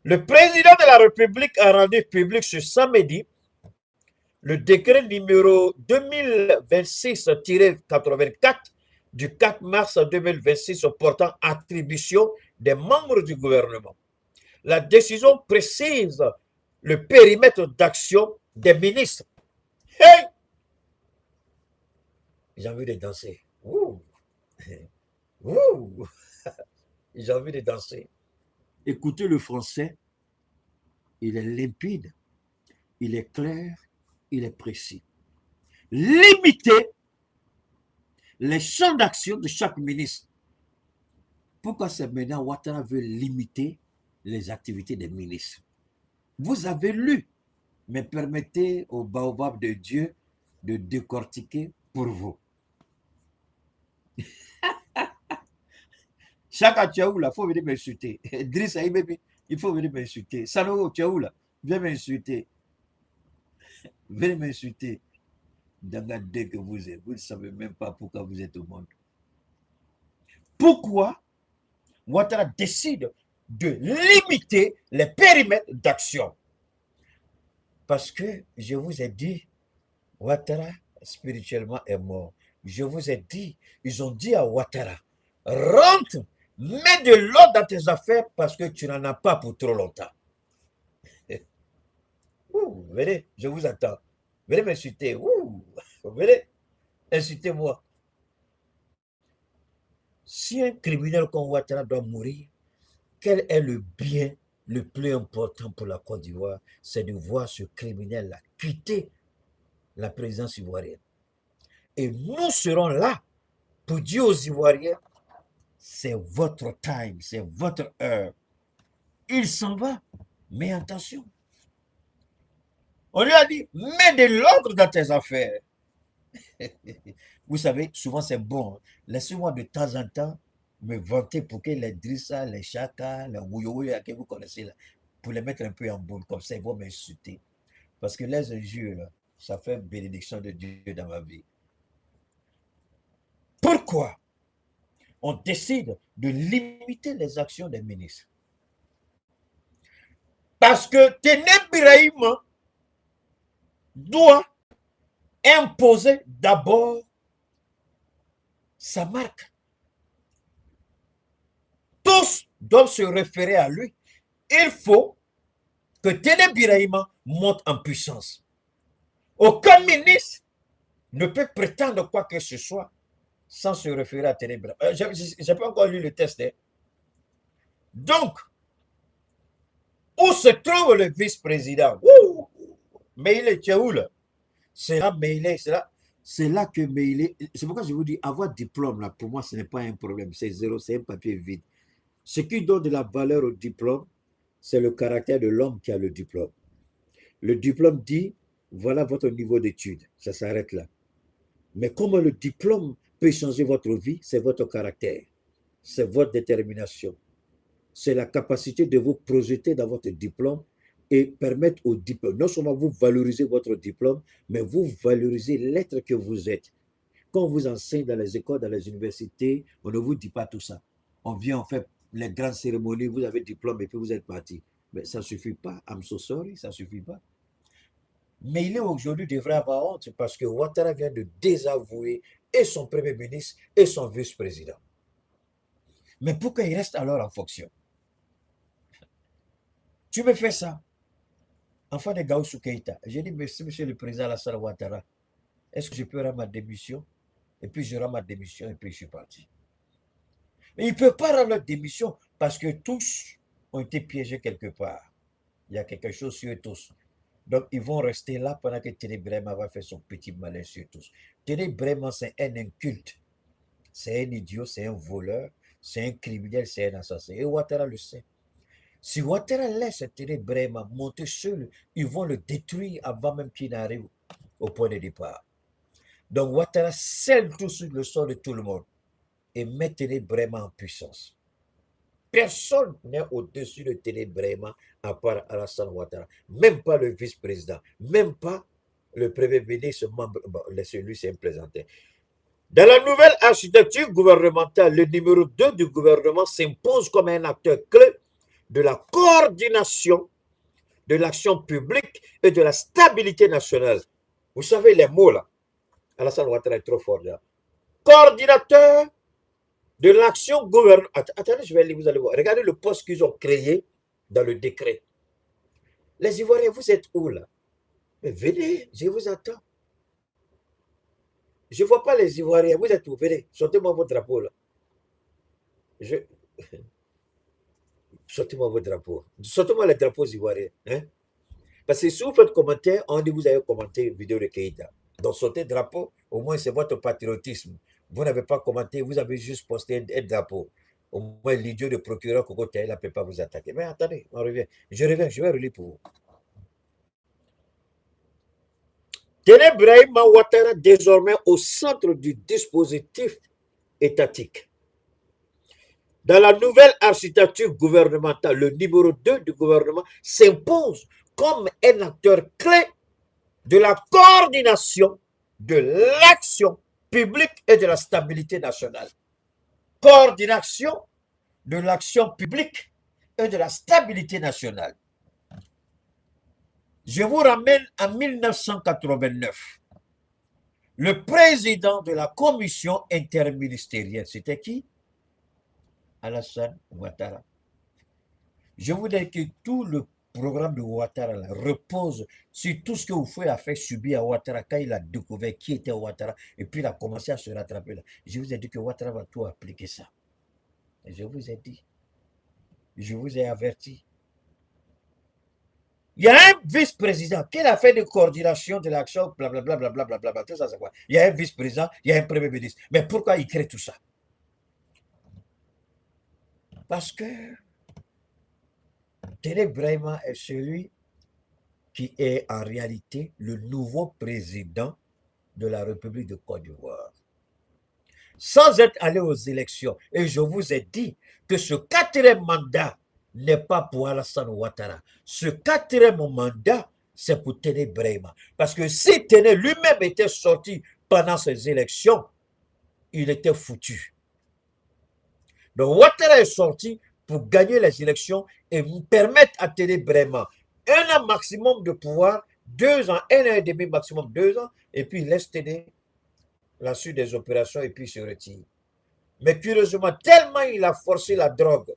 Le président de la République a rendu public ce samedi le décret numéro 2026-84 du 4 mars 2026 portant attribution des membres du gouvernement. La décision précise le périmètre d'action des ministres. Hey! J'ai envie de danser. Ouh! Ouh! J'ai envie de danser. Écoutez le français, il est limpide, il est clair, il est précis. Limiter les champs d'action de chaque ministre. Pourquoi c'est maintenant Ouattara veut limiter les activités des ministres? Vous avez lu, mais permettez au baobab de Dieu de décortiquer pour vous. Chaka, tu es où là? Il faut venir m'insulter. Driss Aïbébi, il faut venir m'insulter. Sanogo, tu es où là? Viens m'insulter. Venez m'insulter. Dès que vous êtes, vous ne savez même pas pourquoi vous êtes au monde. Pourquoi Ouattara décide de limiter les périmètres d'action? Parce que je vous ai dit, Ouattara spirituellement est mort. Je vous ai dit, ils ont dit à Ouattara, rentre, mets de l'ordre dans tes affaires parce que tu n'en as pas pour trop longtemps. Ouh, venez, je vous attends. Venez m'insulter. Ouh, venez, insultez-moi. Si un criminel comme Ouattara doit mourir, quel est le bien le plus important pour la Côte d'Ivoire? C'est de voir ce criminel-là quitter la présidence ivoirienne. Et nous serons là pour dire aux Ivoiriens, c'est votre time, c'est votre heure. Il s'en va, mais attention. On lui a dit, mets de l'ordre dans tes affaires. Vous savez, souvent c'est bon. Laissez-moi de temps en temps me vanter pour que les Drissa, les Chaka, les Wouyoui que vous connaissez là, pour les mettre un peu en boule, comme ça ils vont m'insulter. Parce que les injures, là, ça fait bénédiction de Dieu dans ma vie. Pourquoi on décide de limiter les actions des ministres? Parce que Ténèbres Birahim doit imposer d'abord sa marque. Tous doivent se référer à lui. Il faut que Ténèbres Birahim monte en puissance. Aucun ministre ne peut prétendre quoi que ce soit sans se référer à Ténèbres. Je n'ai pas encore lu le test. Hein. Donc, où se trouve le vice-président? Meïlé, tu es où là? C'est là Meïlé, c'est là que Meïlé. C'est pourquoi je vous dis, avoir diplôme, là, pour moi, ce n'est pas un problème. C'est zéro, c'est un papier vide. Ce qui donne de la valeur au diplôme, c'est le caractère de l'homme qui a le diplôme. Le diplôme dit, voilà votre niveau d'études. Ça s'arrête là. Mais comment le diplôme peut changer votre vie? C'est votre caractère. C'est votre détermination. C'est la capacité de vous projeter dans votre diplôme et permettre au diplôme, non seulement vous valorisez votre diplôme, mais vous valorisez l'être que vous êtes. Quand on vous enseigne dans les écoles, dans les universités, on ne vous dit pas tout ça. On vient, on fait les grandes cérémonies, vous avez le diplôme et puis vous êtes parti. Mais ça ne suffit pas. I'm so sorry, ça ne suffit pas. Mais il est aujourd'hui devrait avoir honte parce que Ouattara vient de désavouer et son premier ministre et son vice-président. Mais pourquoi il reste alors en fonction? Tu me fais ça. Enfant de Gaussou Keïta, j'ai dit merci, monsieur le président Alassane Ouattara. Est-ce que je peux rendre ma démission? Et puis je rends ma démission et puis je suis parti. Mais il ne peut pas rendre la démission parce que tous ont été piégés quelque part. Il y a quelque chose sur eux tous. Donc ils vont rester là pendant que Ténèbres Birahim va faire son petit malin sur tous. Ténèbres Birahim, c'est un inculte. C'est un idiot, c'est un voleur, c'est un criminel, c'est un assassin. Et Ouattara le sait. Si Ouattara laisse Ténèbres Birahim monter seul, ils vont le détruire avant même qu'il n'arrive au point de départ. Donc Ouattara scelle tout sur le sort de tout le monde et met Ténèbres Birahim en puissance. Personne n'est au-dessus de Ténèbres Birahim à part Alassane Ouattara. Même pas le vice-président, même pas le premier ministre, membre, bon, celui c'est un plaisantin. Dans la nouvelle architecture gouvernementale, le numéro 2 du gouvernement s'impose comme un acteur clé de la coordination de l'action publique et de la stabilité nationale. Vous savez les mots là. Alassane Ouattara est trop fort là. Coordinateur de l'action gouvernementale. Attendez, je vais lire, vous allez voir. Regardez le poste qu'ils ont créé dans le décret. Les Ivoiriens, vous êtes où là? Mais venez, je vous attends. Je ne vois pas les Ivoiriens. Vous êtes où? Venez, sortez-moi votre drapeau là. Sortez-moi votre drapeau. Sortez-moi les drapeaux ivoiriens. Hein? Parce que si vous faites commentaire, on dit vous avez commenté une vidéo de Keïta. Donc sortez drapeau, au moins c'est votre patriotisme. Vous n'avez pas commenté, vous avez juste posté un drapeau. Au moins l'idiot de procureur Koko Taïla ne peut pas vous attaquer. Mais attendez, on revient. Je reviens, je vais relire pour vous. Tenez Brahima Ouattara désormais au centre du dispositif étatique. Dans la nouvelle architecture gouvernementale, le numéro 2 du gouvernement s'impose comme un acteur clé de la coordination de l'action publique et de la stabilité nationale. Coordination de l'action publique et de la stabilité nationale. Je vous ramène en 1989. Le président de la commission interministérielle, c'était qui? Alassane Ouattara. Je vous dis que tout le programme de Ouattara là, repose sur tout ce que vous a fait subir à Ouattara quand il a découvert qui était Ouattara et puis il a commencé à se rattraper là. Je vous ai dit que Ouattara va tout appliquer ça. Et je vous ai dit. Je vous ai averti. Il y a un vice-président qui a fait de coordination de l'action, blablabla, blablabla, tout ça c'est quoi? Il y a un vice-président, il y a un premier ministre. Mais pourquoi il crée tout ça? Parce que Téné Brahima est celui qui est en réalité le nouveau président de la République de Côte d'Ivoire. Sans être allé aux élections, et je vous ai dit que ce quatrième mandat n'est pas pour Alassane Ouattara. Ce quatrième mandat, c'est pour Téné Brahima. Parce que si Téné lui-même était sorti pendant ces élections, il était foutu. Donc Ouattara est sorti pour gagner les élections et permettre à Téné Brahima un an maximum de pouvoir, 2 ans, 1 an et demi maximum, 2 ans, et puis laisse Téné la suite des opérations et puis se retire. Mais curieusement, tellement il a forcé la drogue,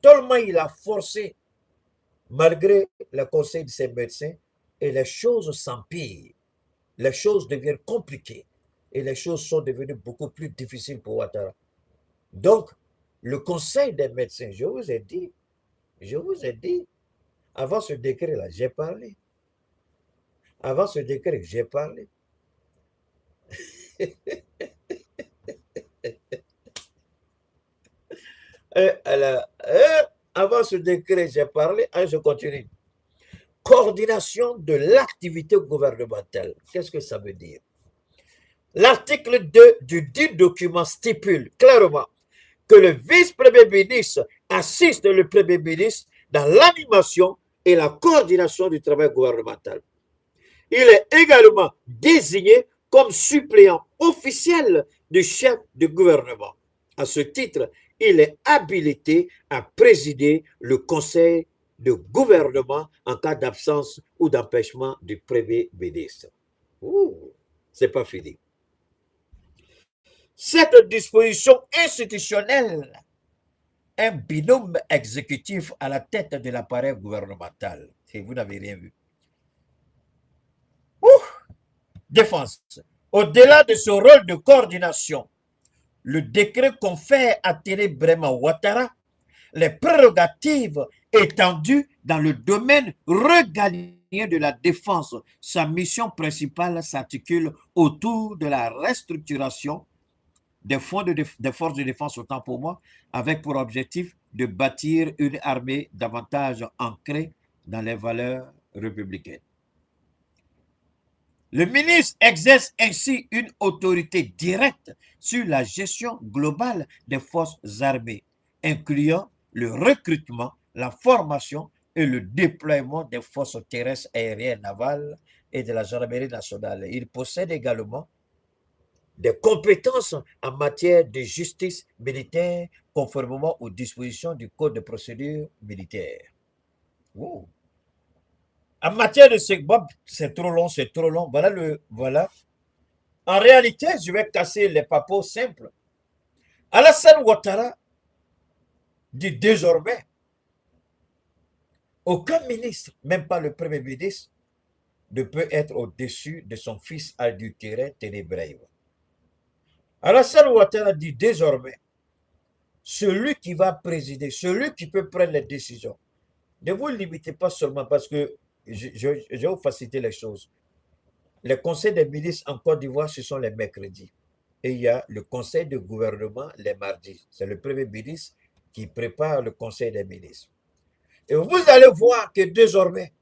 tellement il a forcé, malgré le conseil de ses médecins, et les choses s'empirent, les choses deviennent compliquées, et les choses sont devenues beaucoup plus difficiles pour Ouattara. Donc, le conseil des médecins, je vous ai dit, avant ce décret-là, j'ai parlé. Avant ce décret, j'ai parlé. Avant ce décret, j'ai parlé. Je continue. Coordination de l'activité gouvernementale. Qu'est-ce que ça veut dire? L'article 2 du dit document stipule clairement que le vice-premier ministre assiste le premier ministre dans l'animation et la coordination du travail gouvernemental. Il est également désigné comme suppléant officiel du chef du gouvernement. À ce titre, il est habilité à présider le conseil de gouvernement en cas d'absence ou d'empêchement du premier ministre. C'est pas fini. Cette disposition institutionnelle, un binôme exécutif à la tête de l'appareil gouvernemental. Et vous n'avez rien vu. Défense. Au-delà de ce rôle de coordination, le décret confère à Téné Brahima Ouattara les prérogatives étendues dans le domaine régalien de la défense. Sa mission principale s'articule autour de la restructuration des fonds des forces de défense, autant pour moi, avec pour objectif de bâtir une armée davantage ancrée dans les valeurs républicaines. Le ministre exerce ainsi une autorité directe sur la gestion globale des forces armées, incluant le recrutement, la formation et le déploiement des forces terrestres, aériennes, navales et de la gendarmerie nationale. Il possède également des compétences en matière de justice militaire conformément aux dispositions du Code de procédure militaire. Oh. En matière de bon, c'est trop long, c'est trop long. Voilà. En réalité, je vais casser les papos simples. Alassane Ouattara dit désormais, aucun ministre, même pas le premier ministre, ne peut être au-dessus de son fils adultéré Ténébrève. Alassane Ouattara dit désormais, celui qui va présider, celui qui peut prendre les décisions, ne vous limitez pas seulement parce que je vais vous faciliter les choses. Les conseils des ministres en Côte d'Ivoire, ce sont les mercredis. Et il y a le conseil de gouvernement les mardis. C'est le premier ministre qui prépare le conseil des ministres. Et vous allez voir que désormais,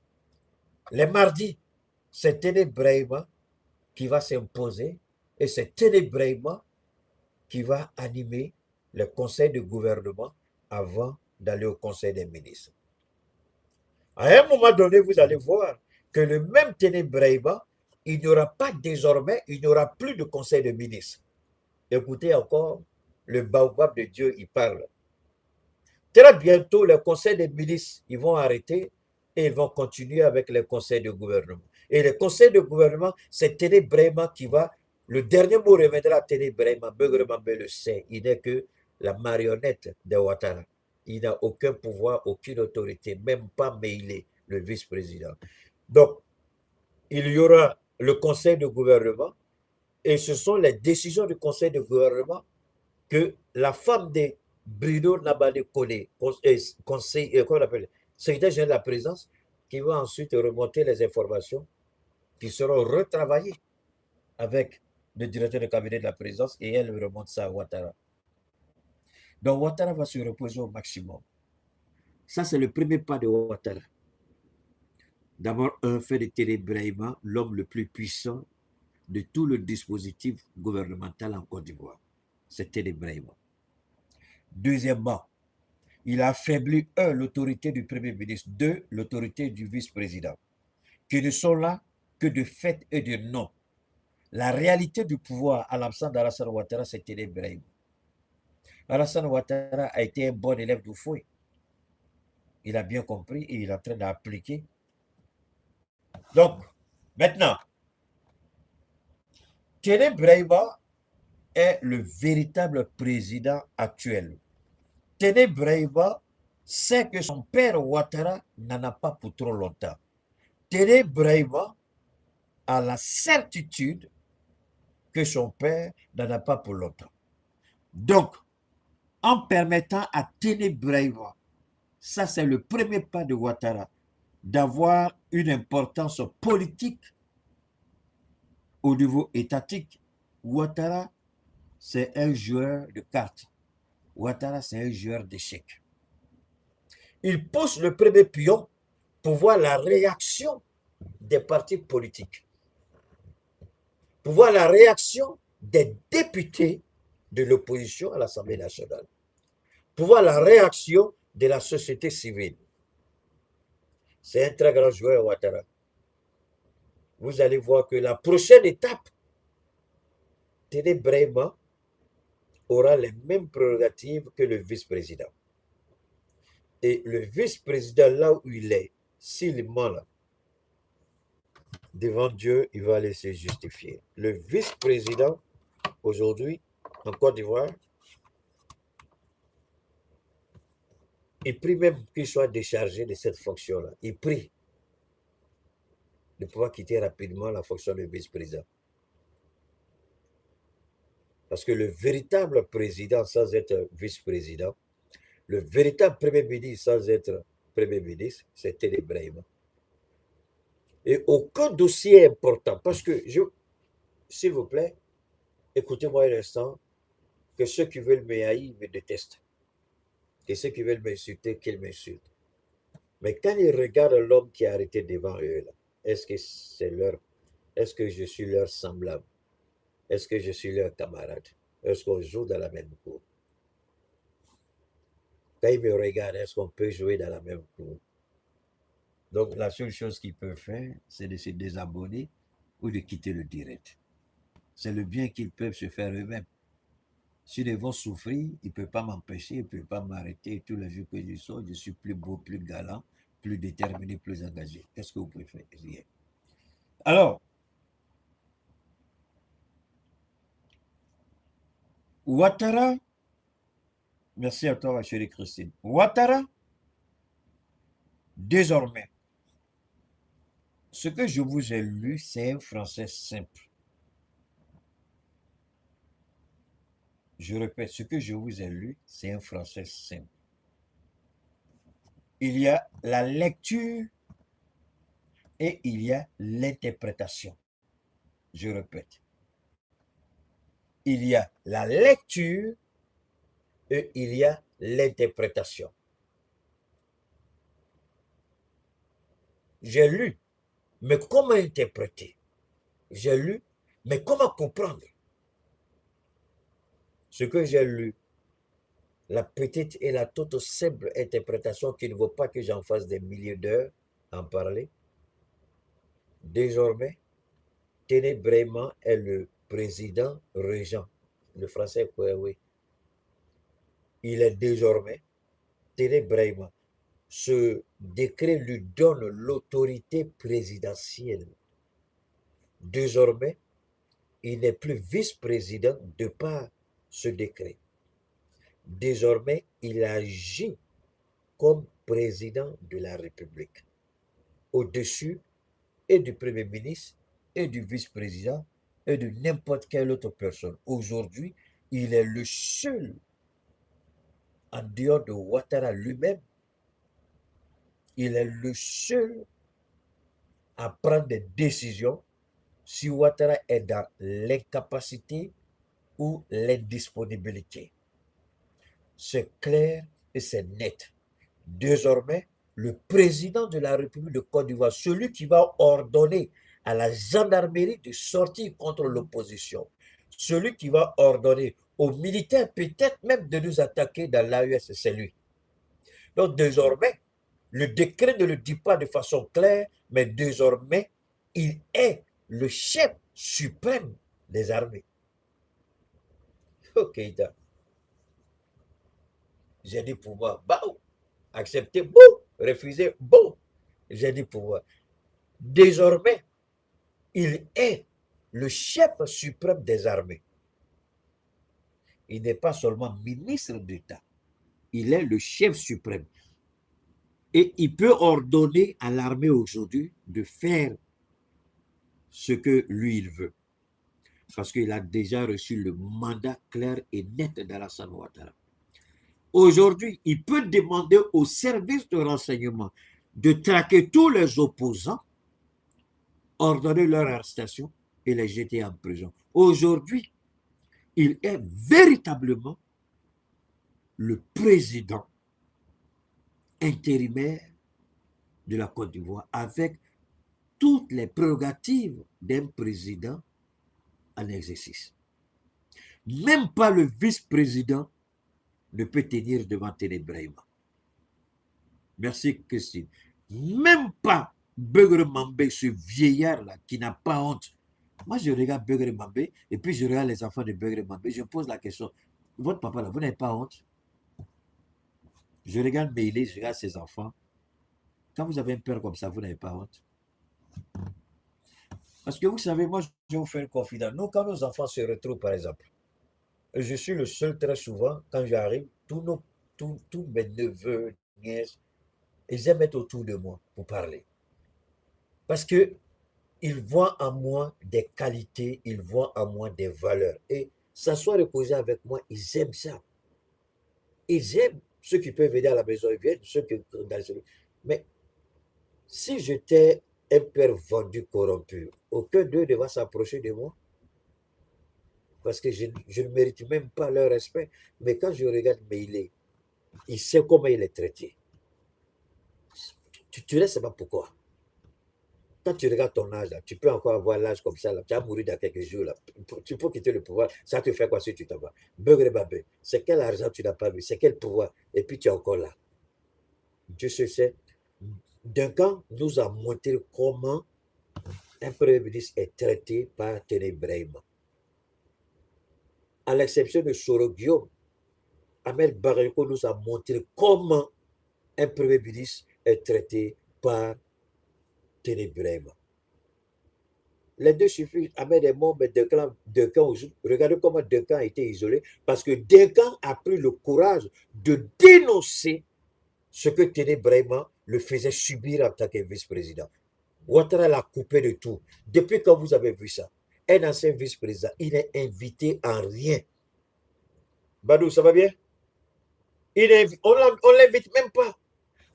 les mardis, c'est Ténébrève qui va s'imposer et c'est Ténébrève qui va animer le conseil de gouvernement avant d'aller au conseil des ministres. À un moment donné, vous allez voir que le même Ténébrève, il n'y aura pas désormais, il n'y aura plus de conseil de ministres. Écoutez encore, le baobab de Dieu, il parle. Très bientôt, les conseils des ministres, ils vont arrêter et ils vont continuer avec les conseils de gouvernement. Et les conseils de gouvernement, c'est Ténébrève qui va, le dernier mot reviendra à Ténébrève, Begremambe le sait, il n'est que la marionnette de Ouattara. Il n'a aucun pouvoir, aucune autorité, même pas Meïlé, le vice-président. Donc, il y aura le conseil de gouvernement et ce sont les décisions du conseil de gouvernement que la femme de Bruno Nabane Kone, conseil, comment on appelle, secrétaire général de la présidence, qui va ensuite remonter les informations qui seront retravaillées avec le directeur de cabinet de la présidence et elle remonte ça à Ouattara. Donc Ouattara va se reposer au maximum. Ça, c'est le premier pas de Ouattara. D'abord, fait de Ténébrève l'homme le plus puissant de tout le dispositif gouvernemental en Côte d'Ivoire. C'est Ténébrève. Deuxièmement, il a affaibli, l'autorité du Premier ministre, deux, l'autorité du vice-président, qui ne sont là que de fait et de nom. La réalité du pouvoir à l'absence d'Alassane Ouattara, c'est Ténébrève. Alassane Ouattara a été un bon élève du fouet. Il a bien compris et il est en train d'appliquer. Donc, maintenant, Ténébrève est le véritable président actuel. Ténébrève sait que son père Ouattara n'en a pas pour trop longtemps. Ténébrève a la certitude que son père n'en a pas pour longtemps. Donc, en permettant à Ténébrève, ça c'est le premier pas de Ouattara, d'avoir une importance politique au niveau étatique. Ouattara, c'est un joueur de cartes. Ouattara, c'est un joueur d'échecs. Il pousse le premier pion pour voir la réaction des partis politiques, pour voir la réaction des députés de l'opposition à l'Assemblée nationale, pour voir la réaction de la société civile. C'est un très grand joueur, Ouattara. Vous allez voir que la prochaine étape, Ténébrève aura les mêmes prérogatives que le vice-président. Et le vice-président, là où il est, s'il ment là, devant Dieu, il va aller se justifier. Le vice-président, aujourd'hui, en Côte d'Ivoire, il prie même qu'il soit déchargé de cette fonction-là. Il prie de pouvoir quitter rapidement la fonction de vice-président. Parce que le véritable président, sans être vice-président, le véritable premier ministre, sans être premier ministre, c'est Ténébrève. Et aucun dossier important, parce que, s'il vous plaît, écoutez-moi un instant, que ceux qui veulent me haïr me détestent. Et ceux qui veulent m'insulter, qu'ils m'insultent. Mais quand ils regardent l'homme qui est arrêté devant eux, là, est-ce que c'est leur, est-ce que je suis leur semblable? Est-ce que je suis leur camarade? Est-ce qu'on joue dans la même cour? Quand ils me regardent, est-ce qu'on peut jouer dans la même cour? Donc, la seule chose qu'ils peuvent faire, c'est de se désabonner ou de quitter le direct. C'est le bien qu'ils peuvent se faire eux-mêmes. S'ils vont souffrir, ils ne peuvent pas m'empêcher, ils ne peuvent pas m'arrêter. Tous les jours que je sors, je suis plus beau, plus galant, plus déterminé, plus engagé. Qu'est-ce que vous préférez? Rien. Alors, Ouattara, merci à toi, ma chérie Christine. Ouattara, désormais, ce que je vous ai lu, c'est un français simple. Je répète, ce que je vous ai lu, c'est un français simple. Il y a la lecture et il y a l'interprétation. Je répète, il y a la lecture et il y a l'interprétation. J'ai lu, mais comment interpréter? J'ai lu, mais comment comprendre? Ce que j'ai lu, la petite et la toute simple interprétation qui ne vaut pas que j'en fasse des milliers d'heures en parler. Désormais, Téné Bréma est le président régent. Le français, oui. Il est désormais Téné Bréma. Ce décret lui donne l'autorité présidentielle. Désormais, il n'est plus vice-président de par ce décret. Désormais, il agit comme président de la République, au-dessus et du Premier ministre et du vice-président et de n'importe quelle autre personne. Aujourd'hui, il est le seul, en dehors de Ouattara lui-même, il est le seul à prendre des décisions si Ouattara est dans l'incapacité ou l'indisponibilité. C'est clair et c'est net. Désormais, le président de la République de Côte d'Ivoire, celui qui va ordonner à la gendarmerie de sortir contre l'opposition, celui qui va ordonner aux militaires peut-être même de nous attaquer dans l'AES, c'est lui. Donc désormais, le décret ne le dit pas de façon claire, mais désormais, il est le chef suprême des armées. Ok, j'ai dit pour moi, bah, accepter, bon, refuser, bon, j'ai dit pour moi. Désormais, il est le chef suprême des armées. Il n'est pas seulement ministre d'État, il est le chef suprême. Et il peut ordonner à l'armée aujourd'hui de faire ce que lui, il veut. Parce qu'il a déjà reçu le mandat clair et net d'Alassane Ouattara. Aujourd'hui, il peut demander aux services de renseignement de traquer tous les opposants, ordonner leur arrestation et les jeter en prison. Aujourd'hui, il est véritablement le président intérimaire de la Côte d'Ivoire avec toutes les prérogatives d'un président en exercice. Même pas le vice-président ne peut tenir devant Téné Bréma. Merci Christine. Même pas Beugre Mambé, ce vieillard-là qui n'a pas honte. Moi, je regarde Beugre Mambé et puis je regarde les enfants de Beugre Mambé. Je pose la question, votre papa, là, vous n'avez pas honte? Je regarde Meilé, je regarde ses enfants. Quand vous avez un père comme ça, vous n'avez pas honte? Parce que vous savez, moi, je vais vous faire une confidence. Nous, quand nos enfants se retrouvent, par exemple, je suis le seul très souvent, quand j'arrive, tous mes neveux, nièces, ils aiment être autour de moi pour parler. Parce que ils voient en moi des qualités, ils voient en moi des valeurs. Et s'asseoir et causer avec moi, ils aiment ça. Ils aiment ceux qui peuvent venir à la maison, ils viennent, ceux qui mais si j'étais un père vendu, corrompu, aucun d'eux ne va s'approcher de moi. Parce que je ne mérite même pas leur respect. Mais quand je regarde Meilé, il sait comment il est traité. Tu ne sais pas pourquoi. Quand tu regardes ton âge, là, tu peux encore avoir l'âge comme ça, là, tu vas mourir dans quelques jours. Là. Tu peux quitter le pouvoir. Ça te fait quoi si tu t'en vas? Beugre Babé, c'est quel argent tu n'as pas vu? C'est quel pouvoir? Et puis tu es encore là. Dieu se sait. Duncan nous a montré comment un premier ministre est traité par Téné Bréma. à l'exception de Soro Guillaume, Ahmed Baghayoko nous a montré comment un premier ministre est traité par Tene Birahima. Les deux suffisent. Ahmed est mort, mais Duncan, regardez comment Duncan a été isolé, parce que Duncan a pris le courage de dénoncer ce que Tene Birahima le faisait subir en tant que vice-président. Ouattara l'a coupé de tout. Depuis quand vous avez vu ça? Un ancien vice-président, il est invité en rien. Badou, ça va bien? On ne l'invite même pas.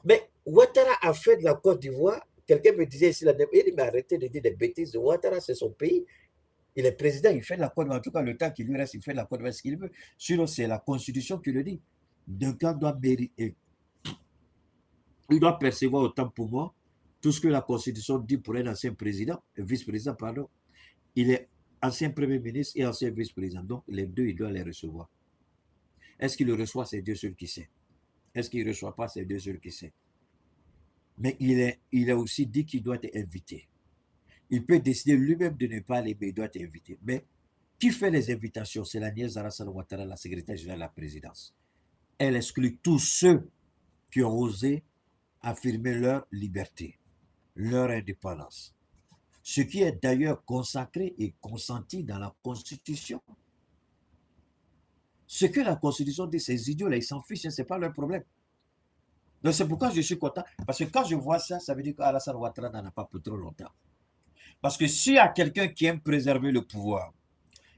Mais Ouattara a fait de la Côte d'Ivoire. Quelqu'un me disait ici, il m'a arrêté de dire des bêtises. Ouattara, c'est son pays. Il est président, il fait de la Côte d'Ivoire. En tout cas, le temps qu'il lui reste, il fait de la Côte d'Ivoire ce qu'il veut. Sinon, c'est la Constitution qui le dit. Duncan doit mériter. Il doit percevoir autant pour moi tout ce que la Constitution dit pour un ancien président, vice-président, pardon. Il est ancien premier ministre et ancien vice-président. Donc, les deux, il doit les recevoir. Est-ce qu'il le reçoit? C'est Dieu seul qui sait. Est-ce qu'il ne reçoit pas? C'est Dieu seul qui sait. Mais il a aussi dit qu'il doit être invité. Il peut décider lui-même de ne pas aller, mais il doit être invité. Mais qui fait les invitations? C'est la nièce Alassane Ouattara, la secrétaire générale de la présidence. Elle exclut tous ceux qui ont osé affirmer leur liberté, leur indépendance. Ce qui est d'ailleurs consacré et consenti dans la Constitution. Ce que la Constitution dit, ces idiots-là, ils s'en fichent, ce n'est pas leur problème. Donc c'est pourquoi je suis content, parce que quand je vois ça, ça veut dire qu'Alassane Ouattara n'en a pas pour trop longtemps. Parce que s'il y a quelqu'un qui aime préserver le pouvoir,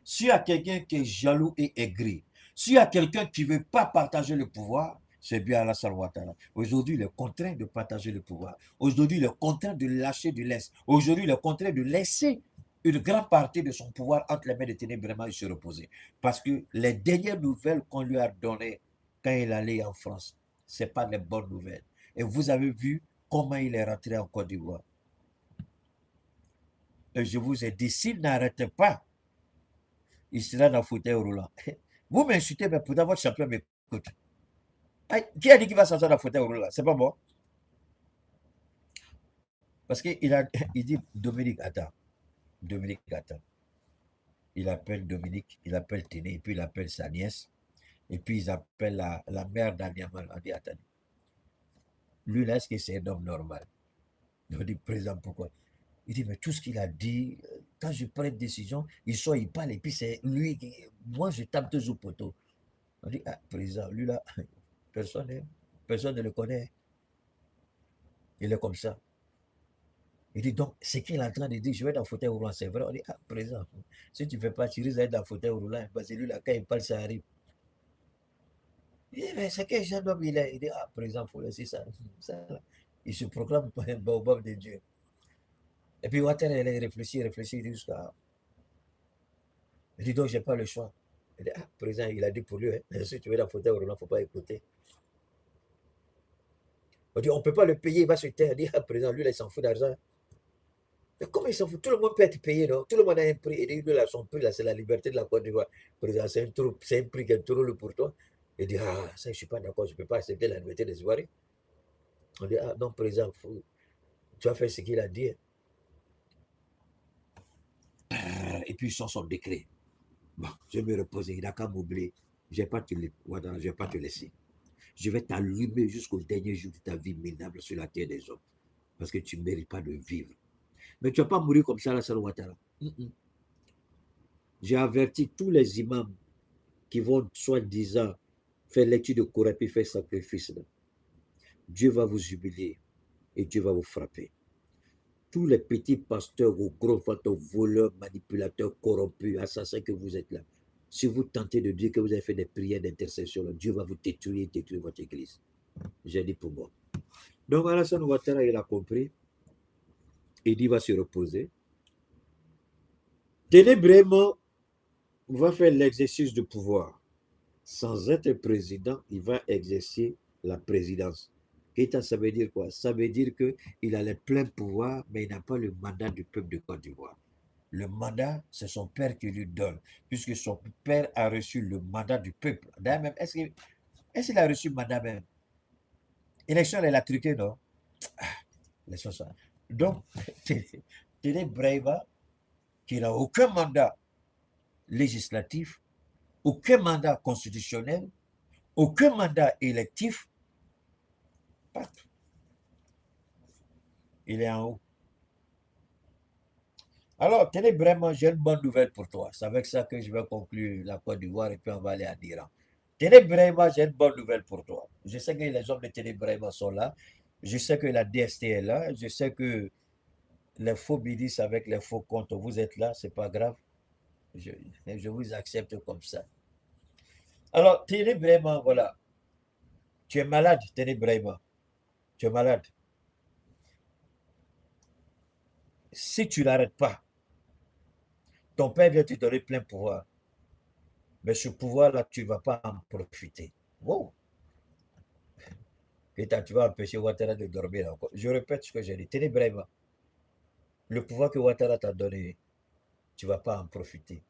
s'il y a quelqu'un qui est jaloux et aigri, s'il y a quelqu'un qui ne veut pas partager le pouvoir, c'est bien Alassane Ouattara. Aujourd'hui, il est contraint de partager le pouvoir. Aujourd'hui, il est contraint de lâcher du lest. Aujourd'hui, il est contraint de laisser une grande partie de son pouvoir entre les mains de Tene Birahima et se reposer. Parce que les dernières nouvelles qu'on lui a données quand il allait en France, ce n'est pas les bonnes nouvelles. Et vous avez vu comment il est rentré en Côte d'Ivoire. Et je vous ai dit, s'il n'arrête pas, il sera dans le fauteuil roulant. Vous m'insultez, mais pourtant votre champion m'écoute. Qui a dit qu'il va s'asseoir dans le fauteuil roulant? C'est pas moi. Parce qu'il il dit, Dominique, attends. Dominique, attends. Il appelle Dominique, il appelle Téné, et puis il appelle sa nièce, et puis ils appellent la mère d'Aniamal. On dit, attends. Lui, là, est-ce que c'est un homme normal? On dit, président, pourquoi? Il dit, mais tout ce qu'il a dit, quand je prends une décision, il parle, et puis c'est lui qui. Moi, je tape toujours au poteau. On dit, ah, président, lui là, personne ne le connaît. Il est comme ça. Il dit, donc, ce qu'il est en train de dire, je vais dans le fauteuil roulant, c'est vrai. On dit, ah, président, si tu ne fais pas, tu risques d'être dans le fauteuil roulant, parce que lui là, quand il parle, ça arrive. Il dit, mais c'est quel genre d'homme il est? Il dit, ah, président, il faut laisser ça. Il se proclame un baobab de Dieu. Et puis Ouattara, elle réfléchit, jusqu'à. Il dit donc, j'ai pas le choix. Il dit, ah, président, il a dit pour lui, hein, si tu veux la fauteuil roulant, il ne faut pas écouter. On dit, on ne peut pas le payer, il va se taire. Il dit, ah, président, lui, là, il s'en fout d'argent. Mais comment il s'en fout? Tout le monde peut être payé, non? Tout le monde a un prix. Il dit, lui, là, son prix, là, c'est la liberté de la Côte d'Ivoire. Président, c'est un prix qui est trop lourd pour toi. Il dit, ah, ça, je ne suis pas d'accord, je ne peux pas accepter la liberté des Ivoiriens. On dit, ah, non, président, tu as fait ce qu'il a dit. Et puis, il sort son décret. Bon, je vais me reposer, il n'a qu'à m'oublier. Je ne vais pas te laisser. Je vais t'allumer jusqu'au dernier jour de ta vie minable sur la terre des hommes. Parce que tu ne mérites pas de vivre. Mais tu ne vas pas mourir comme ça, Alassane Ouattara. J'ai averti tous les imams qui vont, soi-disant, faire lecture de Coran et faire sacrifice. Dieu va vous humilier et Dieu va vous frapper. Tous les petits pasteurs, aux gros fantômes, voleurs, manipulateurs, corrompus, assassins que vous êtes là, si vous tentez de dire que vous avez fait des prières d'intercession, Dieu va vous détruire votre église. J'ai dit pour moi. Donc Alassane Ouattara, il a compris. Il dit, il va se reposer. Tene Birahima va faire l'exercice du pouvoir. Sans être président, il va exercer la présidence. Et ça veut dire quoi? Ça veut dire qu'il a les pleins pouvoirs, mais il n'a pas le mandat du peuple de Côte d'Ivoire. Le mandat, c'est son père qui lui donne, puisque son père a reçu le mandat du peuple. D'ailleurs, même, est-ce qu'il a reçu le mandat même? Élection, elle a truqué, non? Laissons ça. Donc, Tene Birahima, qui n'a aucun mandat législatif, aucun mandat constitutionnel, aucun mandat électif. Il est en haut. Alors, tenez vraiment, j'ai une bonne nouvelle pour toi. C'est avec ça que je vais conclure la Côte d'Ivoire et puis on va aller en Iran. Tenez vraiment, j'ai une bonne nouvelle pour toi. Je sais que les hommes de Tenez vraiment sont là. Je sais que la DST est là. Je sais que les faux bidis avec les faux comptes, vous êtes là, c'est pas grave. Je vous accepte comme ça. Alors, tenez vraiment, voilà. Tu es malade, tenez vraiment. Tu es malade. Si tu n'arrêtes pas, ton père vient te donner plein pouvoir. Mais ce pouvoir-là, tu ne vas pas en profiter. Wow. Et tu vas empêcher Ouattara de dormir encore. Je répète ce que j'ai dit. Tenez vraiment. Le pouvoir que Ouattara t'a donné, tu ne vas pas en profiter.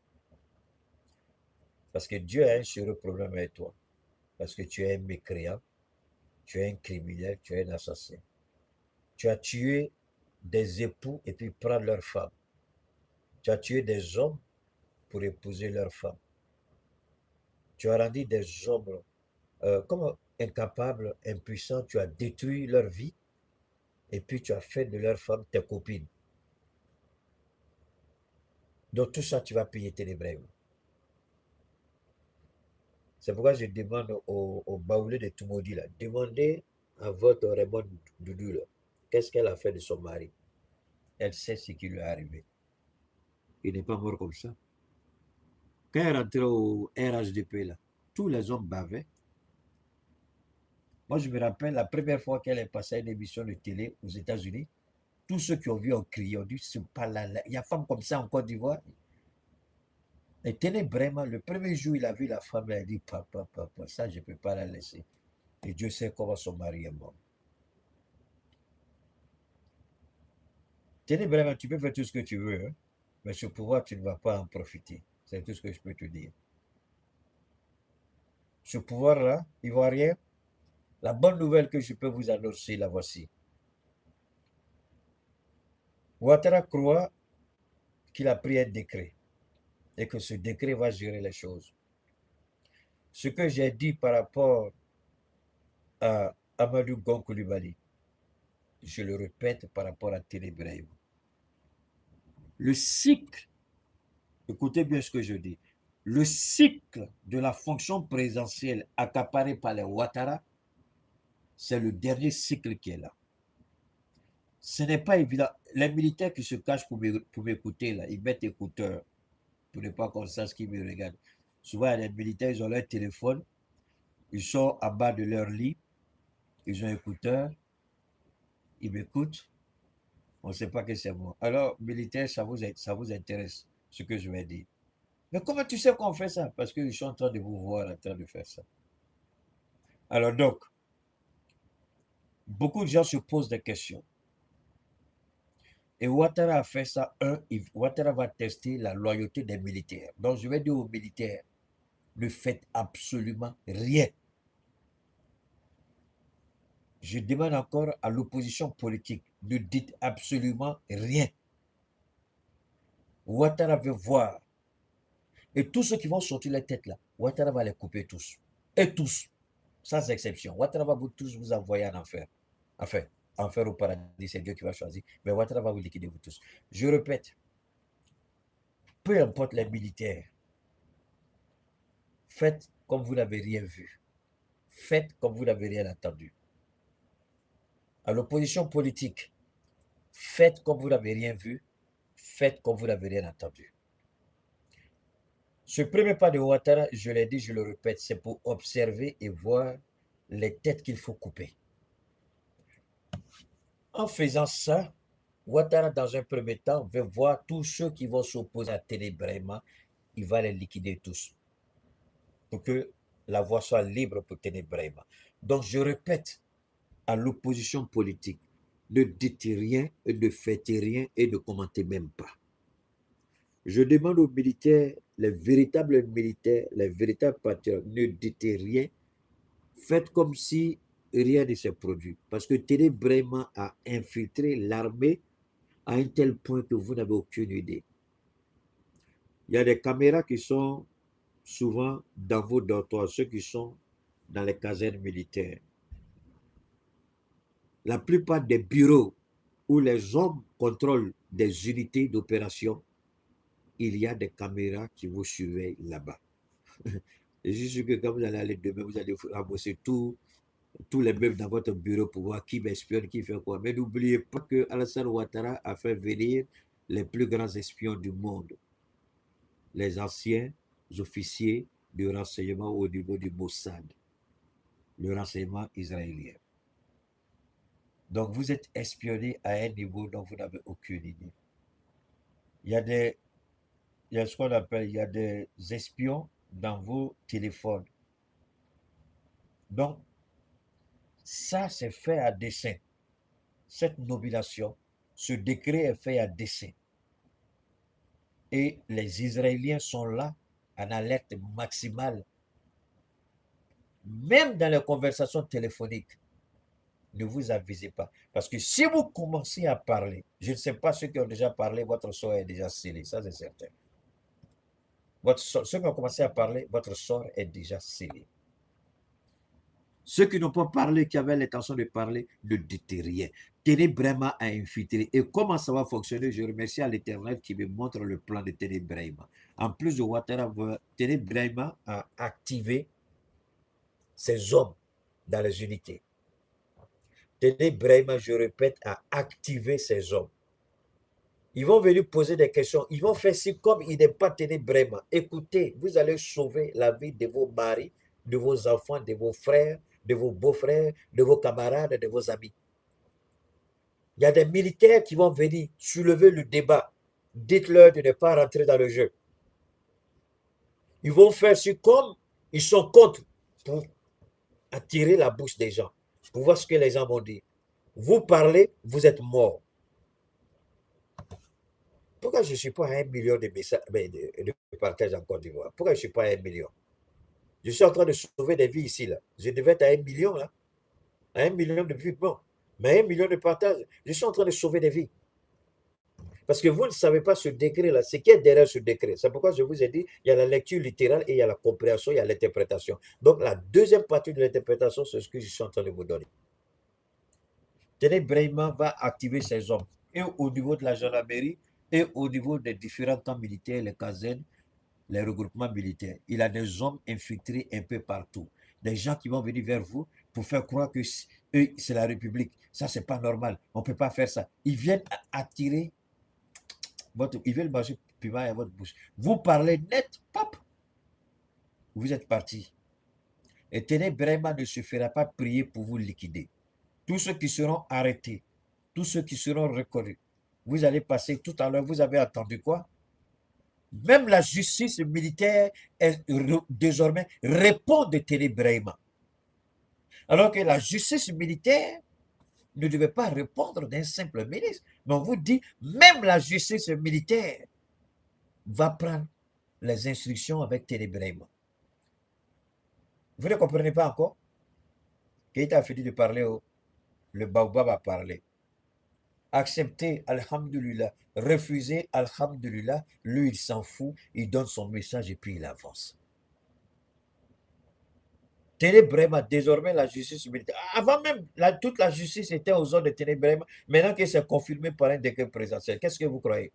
Parce que Dieu a un sérieux problème avec toi. Parce que tu es un mécréant, tu es un criminel, tu es un assassin. Tu as tué des époux et puis prendre leurs femmes. Tu as tué des hommes pour épouser leurs femmes. Tu as rendu des hommes comme incapables, impuissants. Tu as détruit leur vie et puis tu as fait de leurs femmes tes copines. Donc tout ça, tu vas payer ténébrèvement. C'est pourquoi je demande au baoulé de Toumoudi, là, demandez à votre Raymond Doudou, là, qu'est-ce qu'elle a fait de son mari. Elle sait ce qui lui est arrivé. Il n'est pas mort comme ça. Quand elle est rentrée au RHDP, là, tous les hommes bavaient. Moi, je me rappelle la première fois qu'elle est passée à une émission de télé aux États-Unis, tous ceux qui ont vu ont crié, ont dit, c'est pas là, il y a femme comme ça en Côte d'Ivoire. Et tenez vraiment, le premier jour, il a vu la femme, il a dit, papa, ça, je ne peux pas la laisser. Et Dieu sait comment son mari est mort. Tenez vraiment, tu peux faire tout ce que tu veux, hein, mais ce pouvoir, tu ne vas pas en profiter. C'est tout ce que je peux te dire. Ce pouvoir-là, ivoirien, la bonne nouvelle que je peux vous annoncer, la voici. Ouattara croit qu'il a pris un décret et que ce décret va gérer les choses. Ce que j'ai dit par rapport à Amadou Gon Coulibaly, je le répète par rapport à Télébrahim. Le cycle, écoutez bien ce que je dis, le cycle de la fonction présidentielle accaparée par les Ouattara, c'est le dernier cycle qui est là. Ce n'est pas évident. Les militaires qui se cachent pour m'écouter, là, ils mettent écouteurs pour ne pas qu'on sache qui me regarde. Souvent, les militaires, ils ont leur téléphone, ils sont en bas de leur lit, ils ont écouteurs, ils m'écoutent, on ne sait pas que c'est moi. Alors, militaire, ça vous intéresse, ce que je vais dire. Mais comment tu sais qu'on fait ça? Parce que je suis en train de vous voir en train de faire ça. Alors donc, beaucoup de gens se posent des questions. Et Ouattara a fait ça. Ouattara va tester la loyauté des militaires. Donc, je vais dire aux militaires, ne faites absolument rien. Je demande encore à l'opposition politique, ne dites absolument rien. Ouattara veut voir. Et tous ceux qui vont sortir les têtes là, Ouattara va les couper tous. Et tous, sans exception. Ouattara va vous tous vous envoyer en enfer. Enfin, enfer au paradis, c'est Dieu qui va choisir. Mais Ouattara va vous liquider vous tous. Je répète, peu importe les militaires, faites comme vous n'avez rien vu. Faites comme vous n'avez rien entendu. À l'opposition politique, faites comme vous n'avez rien vu. Faites comme vous n'avez rien entendu. Ce premier pas de Ouattara, je l'ai dit, je le répète, c'est pour observer et voir les têtes qu'il faut couper. En faisant ça, Ouattara, dans un premier temps, veut voir tous ceux qui vont s'opposer à Ténébrahima, il va les liquider tous. Pour que la voie soit libre pour Ténébrahima. Donc, je répète à l'opposition politique, ne dites rien, ne faites rien et ne commentez même pas. Je demande aux militaires, les véritables militaires, les véritables patriotes, ne dites rien. Faites comme si rien ne s'est produit. Parce que Ténébrahima a infiltré l'armée à un tel point que vous n'avez aucune idée. Il y a des caméras qui sont souvent dans vos dortoirs, ceux qui sont dans les casernes militaires. La plupart des bureaux où les hommes contrôlent des unités d'opération, il y a des caméras qui vous surveillent là-bas. Je suis sûr que quand vous allez aller demain, vous allez ramasser tous les meubles dans votre bureau pour voir qui m'espionne, qui fait quoi. Mais n'oubliez pas que Alassane Ouattara a fait venir les plus grands espions du monde, les anciens officiers de renseignement au niveau du Mossad, le renseignement israélien. Donc vous êtes espionné à un niveau dont vous n'avez aucune idée. Il y a des, il y a ce qu'on appelle, il y a des espions dans vos téléphones. Donc, ça, c'est fait à dessein. Cette nomination, ce décret est fait à dessein. Et les Israéliens sont là, en alerte maximale. Même dans les conversations téléphoniques, ne vous avisez pas. Parce que si vous commencez à parler, je ne sais pas ceux qui ont déjà parlé, votre sort est déjà scellé, ça c'est certain. Ceux qui ont commencé à parler, votre sort est déjà scellé. Ceux qui n'ont pas parlé, qui avaient l'intention de parler, ne dites rien. Ténébrema a infiltré. Et comment ça va fonctionner? Je remercie à l'Éternel qui me montre le plan de Ténébrema. En plus de Ouattara, Ténébrema a activé ses hommes dans les unités. Ténébrema, je répète, a activé ses hommes. Ils vont venir poser des questions. Ils vont faire si comme il n'est pas Ténébrema. Écoutez, vous allez sauver la vie de vos maris, de vos enfants, de vos frères, de vos beaux-frères, de vos camarades, de vos amis. Il y a des militaires qui vont venir soulever le débat. Dites-leur de ne pas rentrer dans le jeu. Ils vont faire ce comme ils sont contre pour attirer la bouche des gens, pour voir ce que les gens vont dire. Vous parlez, vous êtes mort. Pourquoi je ne suis pas à 1 million de messages de partage en Côte d'Ivoire? Pourquoi je ne suis pas à 1 million? Je suis en train de sauver des vies ici. Là. Je devais être à 1 million, là. À 1 million de vues, bon. Mais 1 million de partages, je suis en train de sauver des vies. Parce que vous ne savez pas ce décret-là, ce qui est derrière ce décret. C'est pourquoi je vous ai dit, il y a la lecture littérale et il y a la compréhension, il y a l'interprétation. Donc, la deuxième partie de l'interprétation, c'est ce que je suis en train de vous donner. Tenez, Brahima va activer ses hommes, et au niveau de la gendarmerie, et au niveau des différents camps militaires, les casernes, les regroupements militaires. Il a des hommes infiltrés un peu partout. Des gens qui vont venir vers vous pour faire croire que eux, c'est la République. Ça, c'est pas normal. On ne peut pas faire ça. Ils viennent attirer ils veulent manger piment à votre bouche. Vous parlez net, pop, vous êtes parti. Et tenez, Brahma ne se fera pas prier pour vous liquider. Tous ceux qui seront arrêtés, tous ceux qui seront reconnus, vous allez passer tout à l'heure, vous avez entendu quoi? Même la justice militaire désormais répond de Télé Brahma. Alors que la justice militaire ne devait pas répondre d'un simple ministre. Mais on vous dit, même la justice militaire va prendre les instructions avec Télébrahima. Vous ne comprenez pas encore? Keïta a fini de parler, le Baobab a parlé. Accepter, alhamdulillah. Refuser, alhamdulillah. Lui, il s'en fout, il donne son message et puis il avance. Ténébrahima, désormais la justice militaire. Avant même, toute la justice était aux ordres de Ténébrahima. Maintenant que c'est confirmé par un décret présidentiel, qu'est-ce que vous croyez?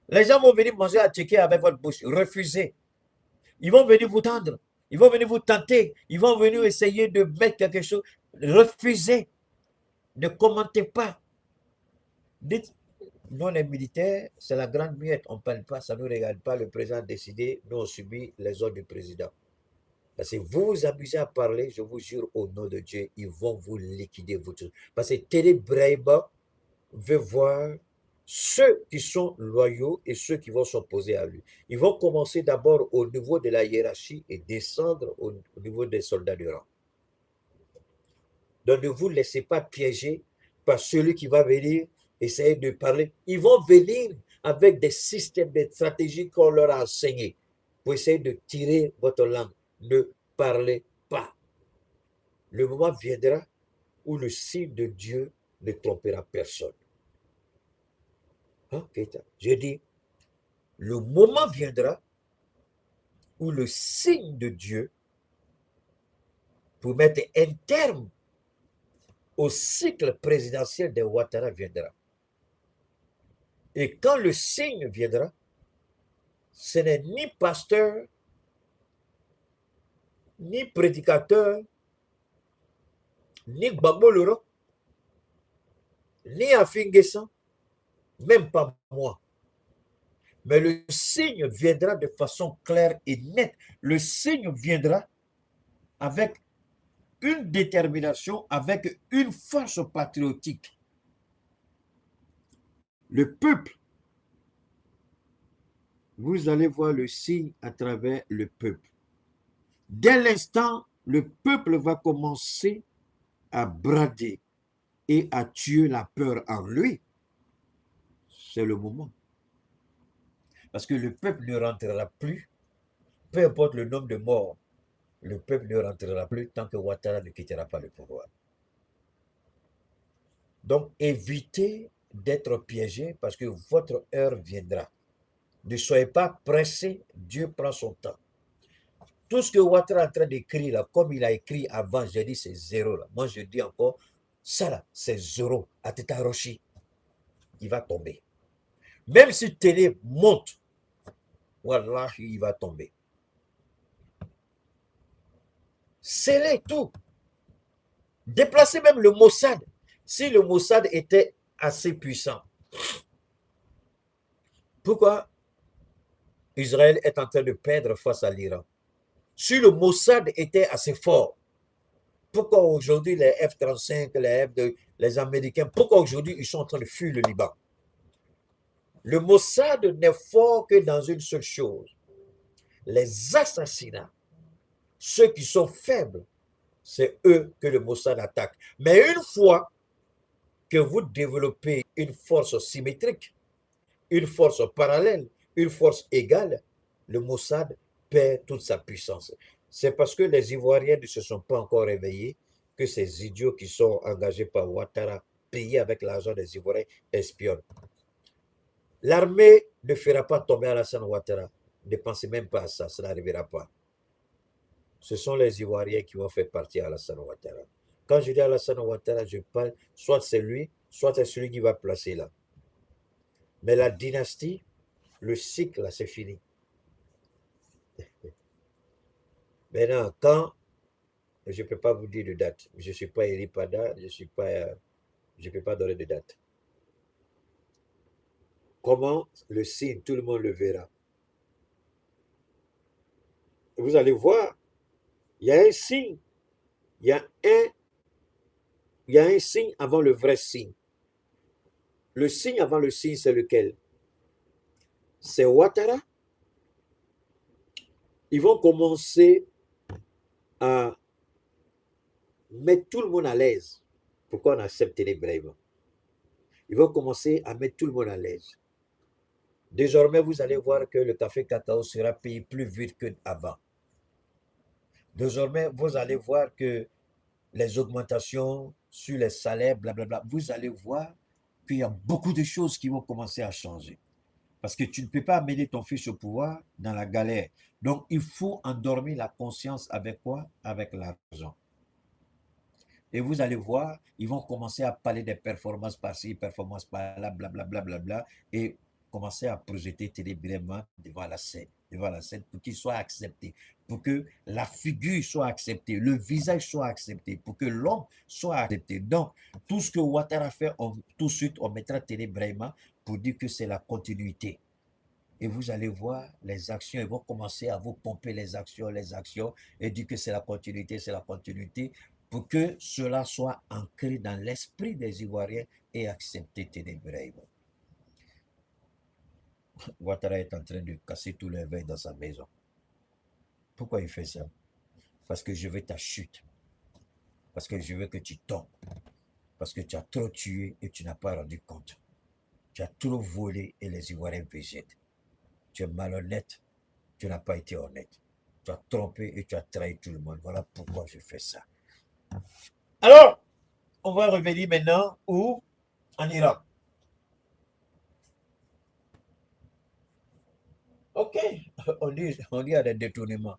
Les gens vont venir manger à checker avec votre bouche. Refusez. Ils vont venir vous tendre. Ils vont venir vous tenter. Ils vont venir essayer de mettre quelque chose. Refusez. Ne commentez pas. Dites, nous les militaires, c'est la grande muette. On ne parle pas, ça ne nous regarde pas. Le président a décidé, nous on subit les ordres du président. Parce que vous vous amusez à parler, je vous jure au nom de Dieu, ils vont vous liquider. Parce que Télé Brahima veut voir ceux qui sont loyaux et ceux qui vont s'opposer à lui. Ils vont commencer d'abord au niveau de la hiérarchie et descendre au niveau des soldats du rang. Donc ne vous laissez pas piéger par celui qui va venir essayer de parler. Ils vont venir avec des systèmes de stratégies qu'on leur a enseignés pour essayer de tirer votre langue. Ne parlez pas. Le moment viendra où le signe de Dieu ne trompera personne. Hein, Keïta? Je dis, le moment viendra où le signe de Dieu pour mettre un terme au cycle présidentiel de Ouattara viendra. Et quand le signe viendra, ce n'est ni pasteur, ni prédicateur, ni Baboloro, ni Afingesan, même pas moi. Mais le signe viendra de façon claire et nette. Le signe viendra avec une détermination, avec une force patriotique. Le peuple, vous allez voir le signe à travers le peuple. Dès l'instant, le peuple va commencer à brader et à tuer la peur en lui. C'est le moment. Parce que le peuple ne rentrera plus, peu importe le nombre de morts, le peuple ne rentrera plus tant que Ouattara ne quittera pas le pouvoir. Donc, évitez d'être piégé parce que votre heure viendra. Ne soyez pas pressé, Dieu prend son temps. Tout ce que Ouattara est en train d'écrire, là, comme il a écrit avant, j'ai dit c'est zéro. Là. Moi, je dis encore, ça là, c'est zéro. Ateta Roshi, il va tomber. Même si télé monte, Wallah, il va tomber. Scellez tout. Déplacez même le Mossad. Si le Mossad était assez puissant, pourquoi Israël est en train de perdre face à l'Iran? Si le Mossad était assez fort, pourquoi aujourd'hui les F-35, les Américains, pourquoi aujourd'hui ils sont en train de fuir le Liban? Le Mossad n'est fort que dans une seule chose, les assassinats. Ceux qui sont faibles, c'est eux que le Mossad attaque. Mais une fois que vous développez une force symétrique, une force parallèle, une force égale, le Mossad perd toute sa puissance. C'est parce que les Ivoiriens ne se sont pas encore réveillés que ces idiots qui sont engagés par Ouattara, payés avec l'argent des Ivoiriens, espionnent. L'armée ne fera pas tomber Alassane Ouattara. Ne pensez même pas à ça, ça n'arrivera pas. Ce sont les Ivoiriens qui vont faire partir Alassane Ouattara. Quand je dis Alassane Ouattara, je parle, soit c'est lui, soit c'est celui qui va placer là. Mais la dynastie, le cycle, là, c'est fini. Maintenant, quand, je ne peux pas vous dire de date. Je ne suis pas Eripada, je ne peux pas donner de date. Comment le signe, tout le monde le verra. Vous allez voir, il y a un signe, il y a un signe avant le vrai signe. Le signe avant le signe, c'est lequel? C'est Ouattara. Ils vont commencer à mettre tout le monde à l'aise. Pourquoi on accepte les Brahim? Ils vont commencer à mettre tout le monde à l'aise. Désormais, vous allez voir que le café cacao sera payé plus vite qu'avant. Désormais, vous allez voir que les augmentations sur les salaires, blablabla, vous allez voir qu'il y a beaucoup de choses qui vont commencer à changer. Parce que tu ne peux pas amener ton fils au pouvoir dans la galère. Donc, il faut endormir la conscience avec quoi? Avec l'argent. Et vous allez voir, ils vont commencer à parler des performances par-ci, performances par-là, blablabla, bla, et commencer à projeter télébrièvement devant la scène pour qu'il soit accepté, pour que la figure soit acceptée, le visage soit accepté, pour que l'homme soit accepté. Donc, tout ce que Ouattara fait, tout de suite, on mettra télébrièvement pour dire que c'est la continuité. Et vous allez voir, les actions, ils vont commencer à vous pomper les actions, et dire que c'est la continuité, pour que cela soit ancré dans l'esprit des Ivoiriens et accepté ténébrèvement. Ouattara est en train de casser tous les verres dans sa maison. Pourquoi il fait ça? Parce que je veux ta chute. Parce que je veux que tu tombes. Parce que tu as trop tué et tu n'as pas rendu compte. Tu as trop volé et les Ivoiriens végètent. Tu es malhonnête, tu n'as pas été honnête. Tu as trompé et tu as trahi tout le monde. Voilà pourquoi je fais ça. Alors, on va revenir maintenant où? En Iran. Ok. on dit à des détournements.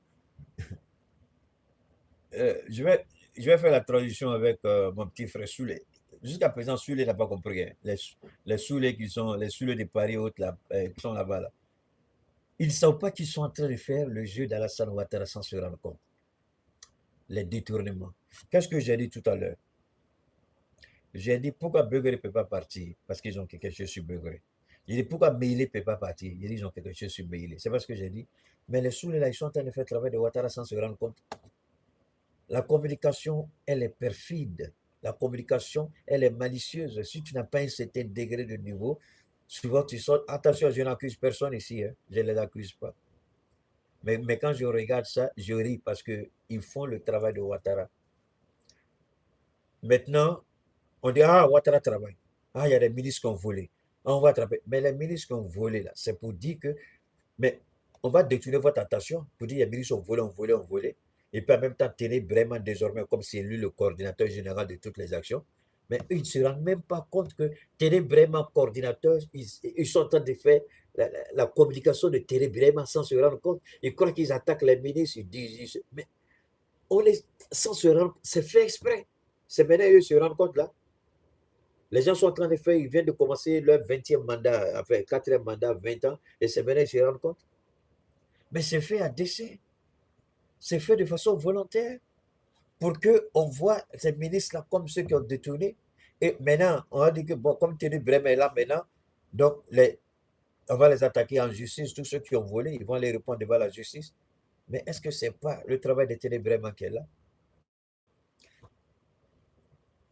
Je vais faire la transition avec mon petit frère Soulé. Jusqu'à présent, Soulé n'a pas compris, hein. Les Soulé les Soulé de Paris haute là, qui sont là-bas là. Ils ne savent pas qu'ils sont en train de faire le jeu d'Alassane Ouattara sans se rendre compte. Les détournements. Qu'est-ce que j'ai dit tout à l'heure? J'ai dit pourquoi Beugre ne peut pas partir? Parce qu'ils ont quelque chose sur Beugre. J'ai dit pourquoi Meïlé ne peut pas partir? J'ai dit ils ont quelque chose sur Meïlé. C'est pas ce que j'ai dit. Mais les Soulé là, ils sont en train de faire le travail de Ouattara sans se rendre compte. La communication, elle est perfide. La communication, elle est malicieuse. Si tu n'as pas un certain degré de niveau, souvent tu sors. Attention, je n'accuse personne ici, hein. Je ne les accuse pas. Mais quand je regarde ça, je ris parce qu'ils font le travail de Ouattara. Maintenant, on dit, ah, Ouattara travaille. Ah, il y a des ministres qui ont volé. Ah, on va attraper. Mais les ministres qui ont volé, là, c'est pour dire que, mais on va détourner votre attention pour dire, les ministres ont volé, ont volé, ont volé. Et puis en même temps, tenir vraiment désormais comme c'est lui le coordinateur général de toutes les actions. Mais eux, ils ne se rendent même pas compte que Télé vraiment coordinateur, ils sont en train de faire la communication de Télé vraiment sans se rendre compte. Ils croient qu'ils attaquent les ministres, ils disent, mais on les, sans se rendre, c'est fait exprès. C'est maintenant eux se rendent compte là. Les gens sont en train de faire, ils viennent de commencer leur 20e mandat, enfin 4e mandat, 20 ans, et c'est maintenant ils se rendent compte. Mais c'est fait à dessein. C'est fait de façon volontaire pour qu'on voit ces ministres-là comme ceux qui ont détourné. Et maintenant, on a dit que, bon, comme Télé Brem est là maintenant, donc on va les attaquer en justice. Tous ceux qui ont volé, ils vont les répondre devant la justice. Mais est-ce que ce n'est pas le travail de Télé Brem qui est là?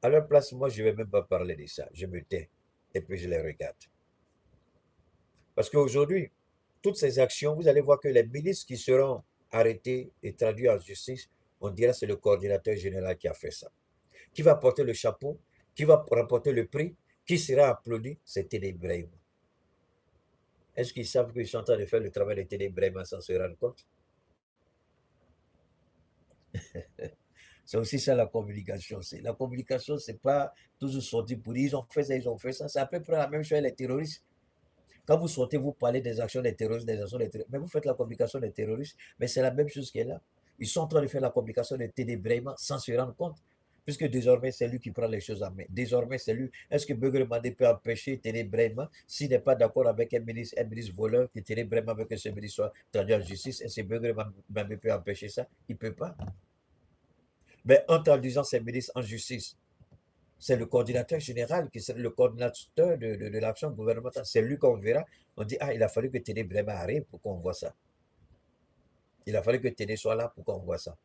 À leur place, moi, je ne vais même pas parler de ça. Je me tais et puis je les regarde. Parce qu'aujourd'hui, toutes ces actions, vous allez voir que les ministres qui seront arrêtés et traduits en justice, on dira que c'est le coordinateur général qui a fait ça. Qui va porter le chapeau, qui va remporter le prix, qui sera applaudi, c'est Télé Brahim. Est-ce qu'ils savent qu'ils sont en train de faire le travail de Télé Brahim sans se rendre compte? C'est aussi ça la communication. La communication, c'est pas toujours sorti pour dire ils ont fait ça, ils ont fait ça. C'est à peu près la même chose avec les terroristes. Quand vous sortez, vous parlez des actions des terroristes, des actions des terroristes. Mais vous faites la communication des terroristes, mais c'est la même chose qui est là. Ils sont en train de faire la communication de Télé Brahim sans se rendre compte. Puisque désormais, c'est lui qui prend les choses en main. Désormais, c'est lui. Est-ce que Beugre Mandé peut empêcher Télé Brahim s'il n'est pas d'accord avec un ministre voleur, que Télé Brahim veut que ce ministre soit traduit en justice? Est-ce que Beugre Mandé peut empêcher ça? Il ne peut pas. Mais en traduisant ces ministres en justice, c'est le coordinateur général, qui est le coordinateur de l'action gouvernementale. C'est lui qu'on verra. On dit, ah, il a fallu que Télé Brahim arrive pour qu'on voit ça. Il a fallu que Télé soit là pour qu'on voit ça.